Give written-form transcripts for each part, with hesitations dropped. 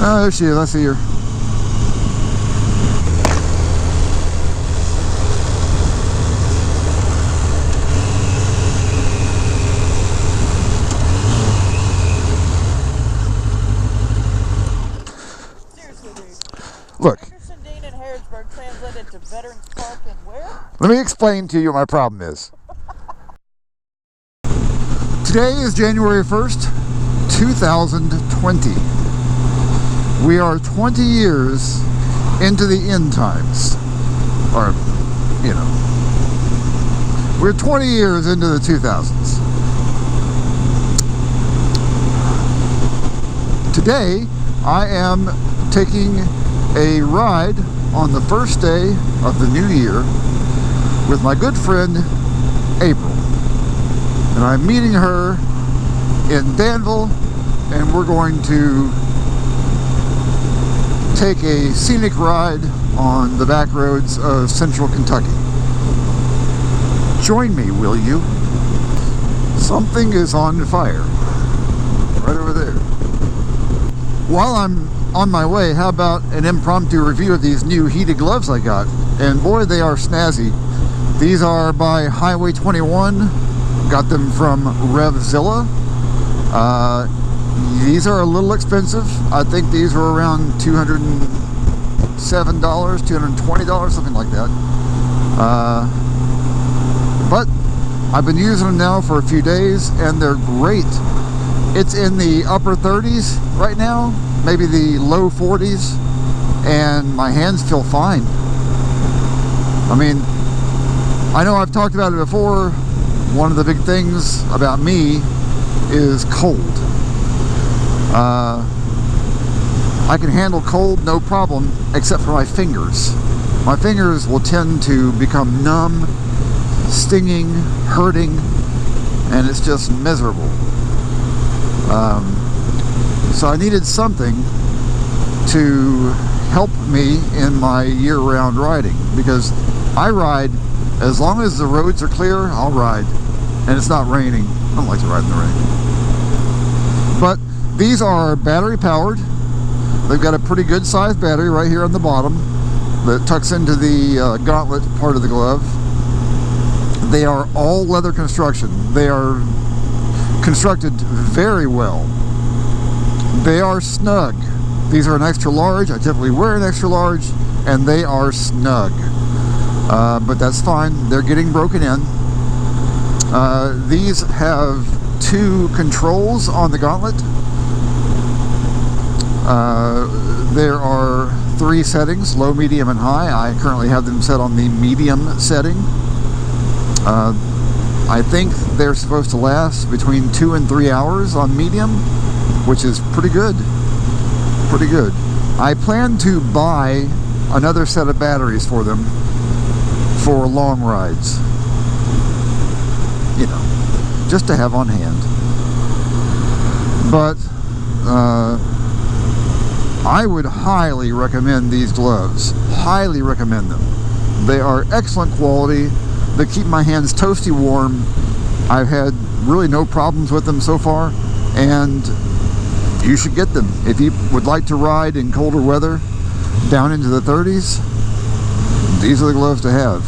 Oh, there she is. I see her. Seriously, dude. Look. Anderson, Dean, and Harrodsburg translated to Veterans Park and where? Let me explain to you what my problem is. Today is January 1st, 2020. We are 20 years into the end times. Or, you know, we're 20 years into the 2000s. Today, I am taking a ride on the first day of the new year with my good friend April, and I'm meeting her in Danville, and we're going to take a scenic ride on the back roads of central Kentucky. Join me, will you? Something is on fire right over there. While I'm on my way, how about an impromptu review of these new heated gloves I got? And boy, they are snazzy. These are by Highway 21. Got them from Revzilla. These are a little expensive. I think these were around $207, $220, something like that. But I've been using them now for a few days, and they're great. It's in the upper 30s right now, maybe the low 40s, and my hands feel fine. I mean, I know I've talked about it before. One of the big things about me is cold. I can handle cold no problem, except for my fingers. My fingers will tend to become numb, stinging, hurting, and it's just miserable. So I needed something to help me in my year-round riding, because I ride as long as the roads are clear. I'll ride, and it's not raining. I don't like to ride in the rain. But these are battery powered. They've got a pretty good sized battery right here on the bottom that tucks into the gauntlet part of the glove. They are all leather construction. They are constructed very well. They are snug. These are an extra large. I typically wear an extra large, and they are snug. But that's fine. They're getting broken in. These have two controls on the gauntlet. There are three settings: low, medium, and high. I currently have them set on the medium setting. I think they're supposed to last between 2 and 3 hours on medium, which is pretty good. Pretty good. I plan to buy another set of batteries for them for long rides. You know, just to have on hand. But I would highly recommend these gloves. Highly recommend them. They are excellent quality. They keep my hands toasty warm. I've had really no problems with them so far, and you should get them. If you would like to ride in colder weather down into the 30s, these are the gloves to have.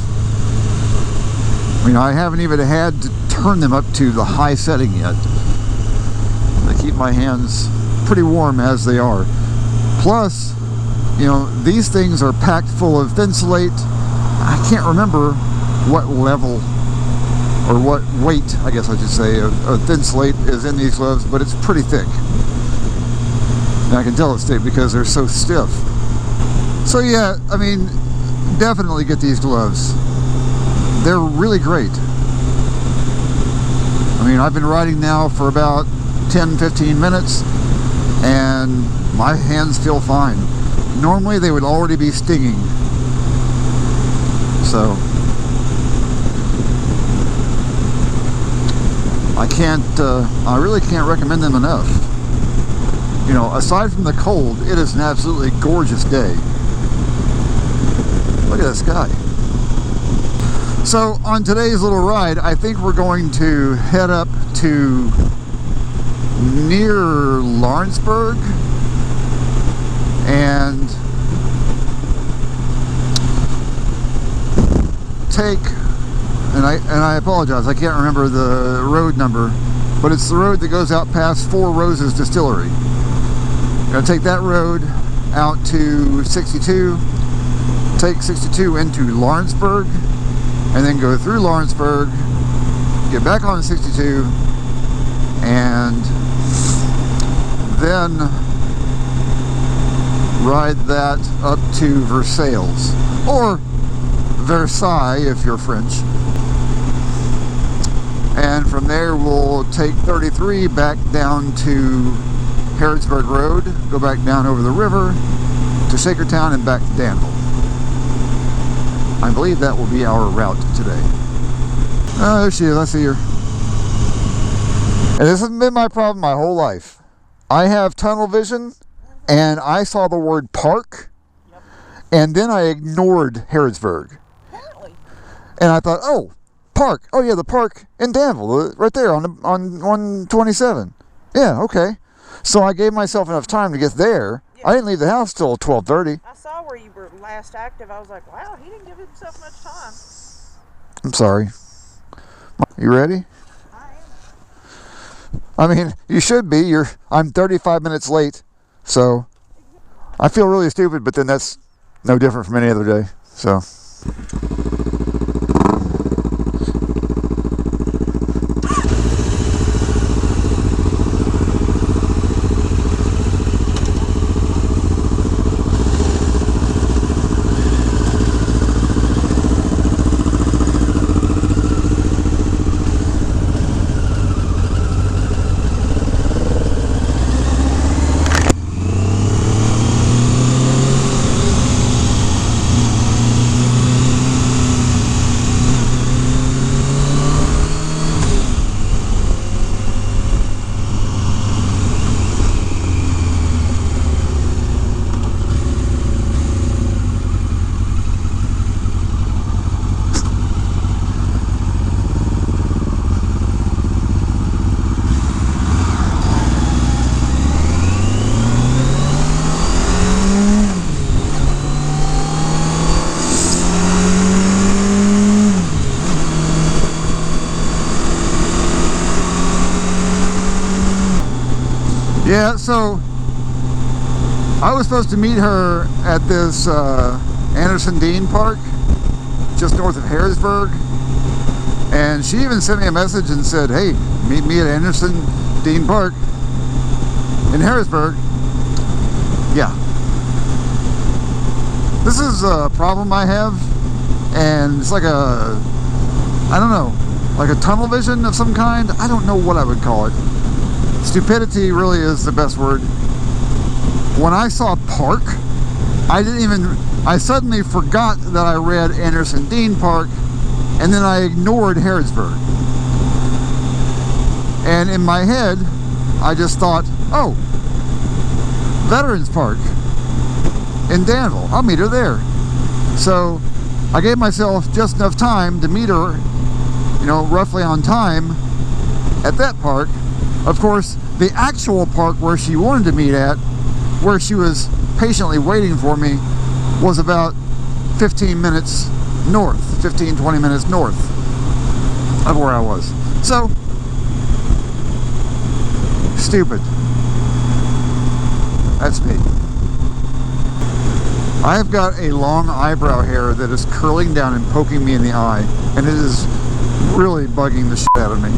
I mean, I haven't even had to turn them up to the high setting yet. They keep my hands pretty warm as they are. Plus, you know, these things are packed full of Thinsulate. I can't remember what level or what weight, I guess I should say, of Thinsulate is in these gloves, but it's pretty thick. And I can tell it's thick because they're so stiff. So yeah, I mean, definitely get these gloves. They're really great. I mean, I've been riding now for about 10-15 minutes, and my hands feel fine. Normally they would already be stinging. So I really can't recommend them enough. You know, aside from the cold, it is an absolutely gorgeous day. Look at the sky. So on today's little ride, I think we're going to head up to near Lawrenceburg. and take, and I apologize, I can't remember the road number, but it's the road that goes out past Four Roses Distillery. I'm gonna take that road out to 62, take 62 into Lawrenceburg, and then go through Lawrenceburg, get back on 62, and then ride that up to Versailles, or Versailles if you're French. And from there we'll take 33 back down to Harrodsburg Road, go back down over the river to Shakertown and back to Danville. I believe that will be our route today. Oh, there she is, I see her. And this has been my problem my whole life. I have tunnel vision, and I saw the word park, and then I ignored Harrodsburg. Apparently. And I thought, oh, park. Oh yeah, the park in Danville, right there on 127. Yeah, okay. So I gave myself enough time to get there. Yeah. I didn't leave the house till 12:30. I saw where you were last active. I was like, wow, he didn't give himself much time. I'm sorry. You ready? I am. I mean, you should be. I'm 35 minutes late, so I feel really stupid, but then that's no different from any other day. So. Yeah, so I was supposed to meet her at this Anderson Dean Park just north of Harrisburg, and she even sent me a message and said, hey, meet me at Anderson Dean Park in Harrisburg. Yeah, this is a problem I have, and it's like a, I don't know, like a tunnel vision of some kind. I don't know what I would call it. Stupidity really is the best word. When I saw park, I suddenly forgot that I read Anderson Dean Park, and then I ignored Harrodsburg. And in my head, I just thought, oh, Veterans Park in Danville, I'll meet her there. So I gave myself just enough time to meet her, you know, roughly on time at that park. Of course, the actual park where she wanted to meet at, where she was patiently waiting for me, was about 15 minutes north, 15, 20 minutes north of where I was. So, stupid. That's me. I have got a long eyebrow hair that is curling down and poking me in the eye, and it is really bugging the shit out of me.